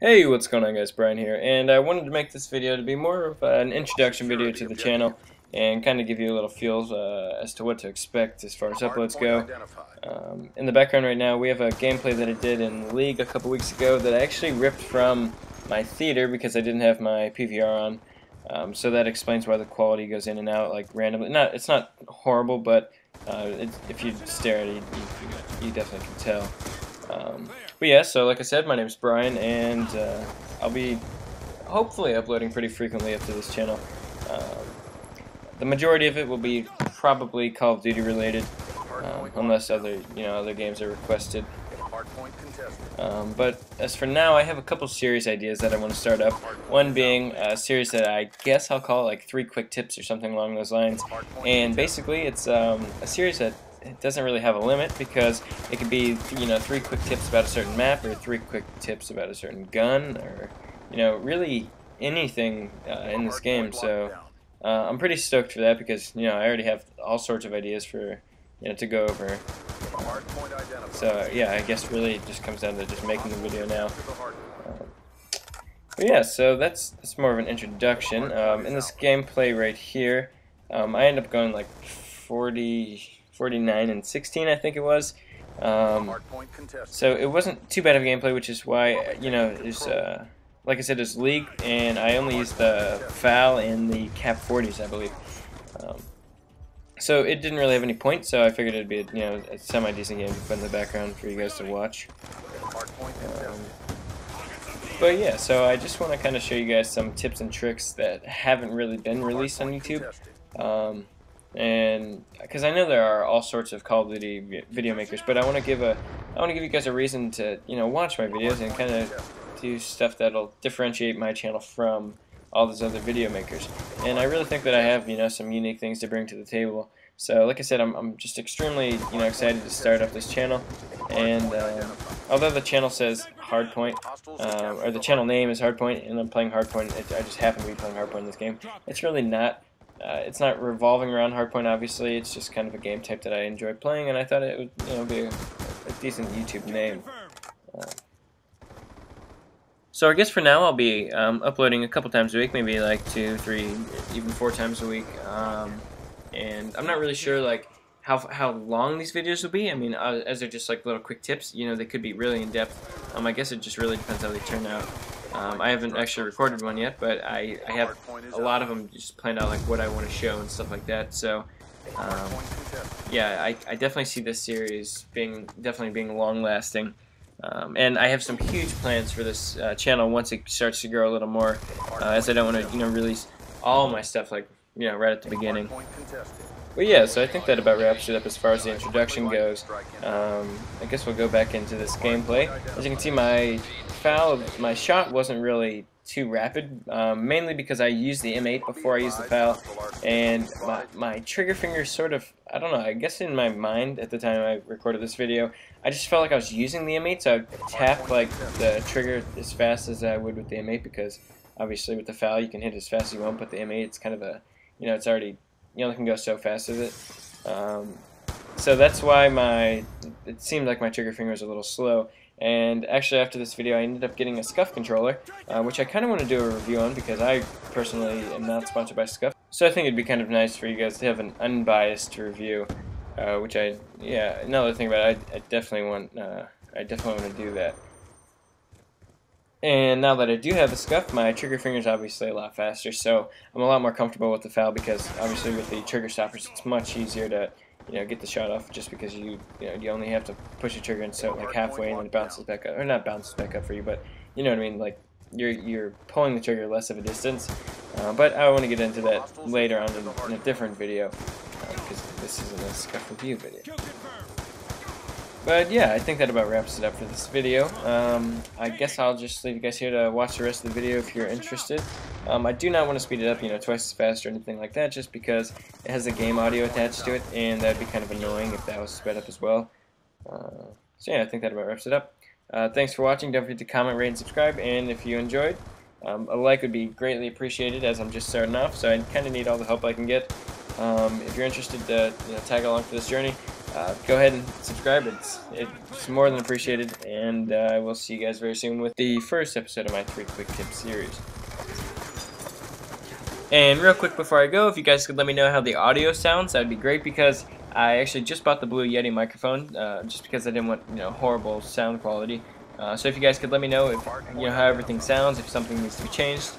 Hey, what's going on guys, Brian here, and I wanted to make this video to be more of an introduction video to the channel and kind of give you a little feel as to what to expect as far as uploads go. In the background right now we have a gameplay that I did in League a couple weeks ago that I actually ripped from my theater because I didn't have my PVR on, so that explains why the quality goes in and out like randomly. It's not horrible, but if you stare at it, you definitely can tell. But yeah, so like I said, my name is Brian, and I'll be hopefully uploading pretty frequently up to this channel. The majority of it will be probably Call of Duty related, unless other games are requested. But as for now, I have a couple series ideas that I want to start up. One being a series that I guess I'll call like 3 quick tips or something along those lines. And basically, it's a series that it doesn't really have a limit because it could be 3 quick tips about a certain map, or 3 quick tips about a certain gun, or really anything in this game. So I'm pretty stoked for that because I already have all sorts of ideas for to go over. So yeah, I guess really it just comes down to just making the video now. But yeah, so that's more of an introduction. In this gameplay right here, I end up going like 49 and 16, I think it was. So it wasn't too bad of a gameplay, which is why it's like I said, it's League, and I only used the FAL and the Cap 40s, I believe. So it didn't really have any points, so I figured it'd be a semi-decent game to put in the background for you guys to watch. But yeah, so I just want to kind of show you guys some tips and tricks that haven't really been released on YouTube. And because I know there are all sorts of Call of Duty video makers, but I want to give you guys a reason to watch my videos and kind of do stuff that'll differentiate my channel from all those other video makers. And I really think that I have some unique things to bring to the table. So like I said, I'm just extremely excited to start up this channel. And although the channel says Hardpoint, or the channel name is Hardpoint, and I'm playing Hardpoint, I just happen to be playing Hardpoint in this game. It's really not. It's not revolving around Hardpoint, obviously. It's just kind of a game type that I enjoy playing, and I thought it would be a decent YouTube name. So I guess for now I'll be uploading a couple times a week, maybe like 2, 3, even 4 times a week. And I'm not really sure like how long these videos will be. I mean, as they're just like little quick tips, they could be really in depth. I guess it just really depends how they turn out. I haven't actually recorded one yet, but I have a lot of them just planned out, like what I want to show and stuff like that. So yeah, I definitely see this series definitely being long-lasting. And I have some huge plans for this channel once it starts to grow a little more, as I don't want to release all my stuff like right at the beginning. But yeah, so I think that about wraps it up as far as the introduction goes. I guess we'll go back into this gameplay. As you can see, my shot wasn't really too rapid, mainly because I used the M8 before I used the FAL, and my trigger finger sort of, I don't know, I guess in my mind at the time I recorded this video, I just felt like I was using the M8, so I'd tap like the trigger as fast as I would with the M8, because obviously with the FAL you can hit as fast as you want, but the M8 it's kind of a, it's already, it can go so fast with it. So that's why it seemed like my trigger finger was a little slow. And actually after this video I ended up getting a Scuff controller, which I kind of want to do a review on because I personally am not sponsored by Scuff. So I think it'd be kind of nice for you guys to have an unbiased review, which another thing about it, I definitely want to do that. And now that I do have the Scuff, my trigger finger is obviously a lot faster, so I'm a lot more comfortable with the FAL because obviously with the trigger stoppers it's much easier to get the shot off, just because you only have to push the trigger and so like halfway and then it bounces back up, or not bounces back up for you, but you know what I mean, like you're pulling the trigger less of a distance. But I want to get into that later on in a different video, because this isn't a Scuff review video. But yeah, I think that about wraps it up for this video. I guess I'll just leave you guys here to watch the rest of the video if you're interested. I do not want to speed it up, twice as fast or anything like that, just because it has a game audio attached to it, and that'd be kind of annoying if that was sped up as well. So yeah, I think that about wraps it up. Thanks for watching. Don't forget to comment, rate, and subscribe. And if you enjoyed, a like would be greatly appreciated, as I'm just starting off, so I kind of need all the help I can get. If you're interested to tag along for this journey, go ahead and subscribe. It's more than appreciated, and I will see you guys very soon with the first episode of my 3 Quick Tips series. And real quick before I go, if you guys could let me know how the audio sounds, that would be great, because I actually just bought the Blue Yeti microphone, just because I didn't want, horrible sound quality. So if you guys could let me know if, how everything sounds, if something needs to be changed,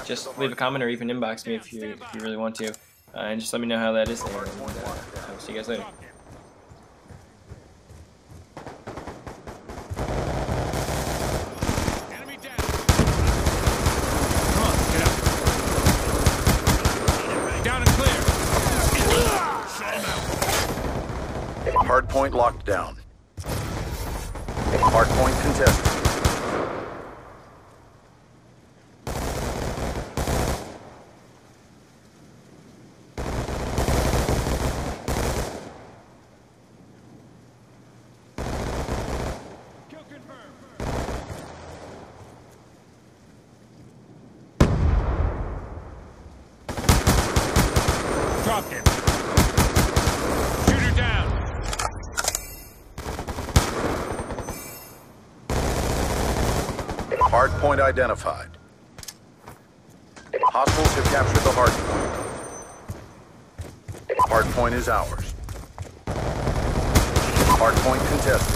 just leave a comment or even inbox me if you really want to, and just let me know how that is, and I'll see you guys later. Hardpoint locked down. Hardpoint contested. Kill confirmed. Dropped him. Shooter down. Hardpoint identified. Hostiles have captured the hardpoint. Hardpoint is ours. Hardpoint contested.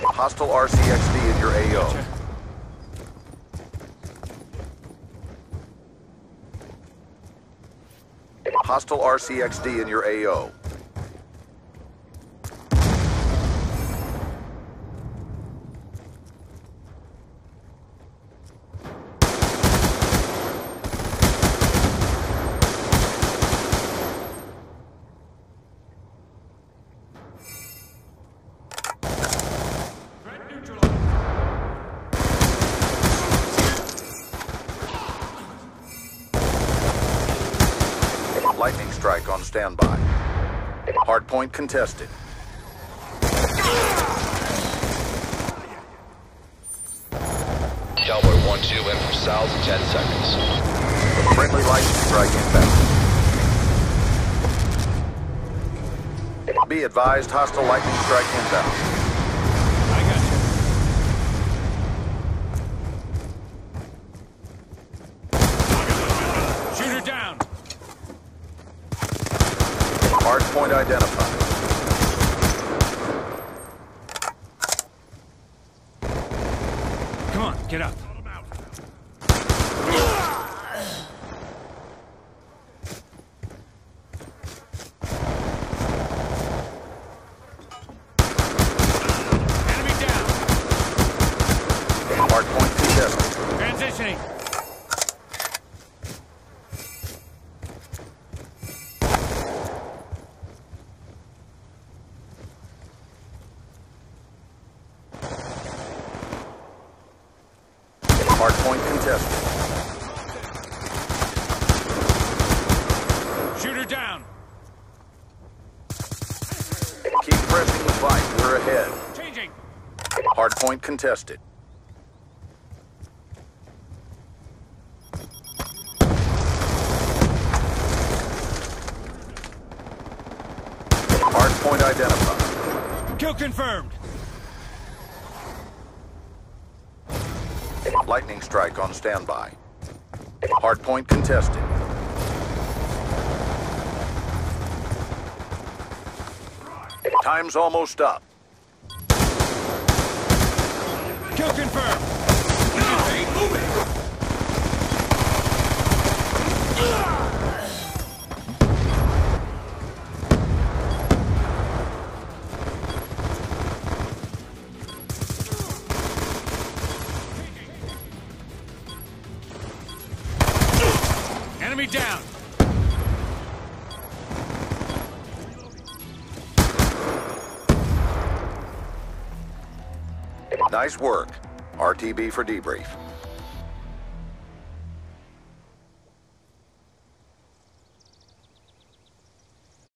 Hostile RCXD in your AO. Gotcha. Hostile RCXD in your AO. Lightning strike on standby. Hardpoint contested. Cowboy 1-2 in for Sal's in 10 seconds. Friendly lightning strike inbound. Be advised, hostile lightning strike inbound. I got you. Shooter down. Hardpoint identified. Come on, get up. Enemy down. Hardpoint contested. Transitioning. Hardpoint contested. Shooter down. Keep pressing the fight. We're ahead. Changing. Hardpoint contested. Hardpoint identified. Kill confirmed. Lightning strike on standby. Hardpoint contested. Time's almost up. Kill confirmed. Nice work. RTB for debrief.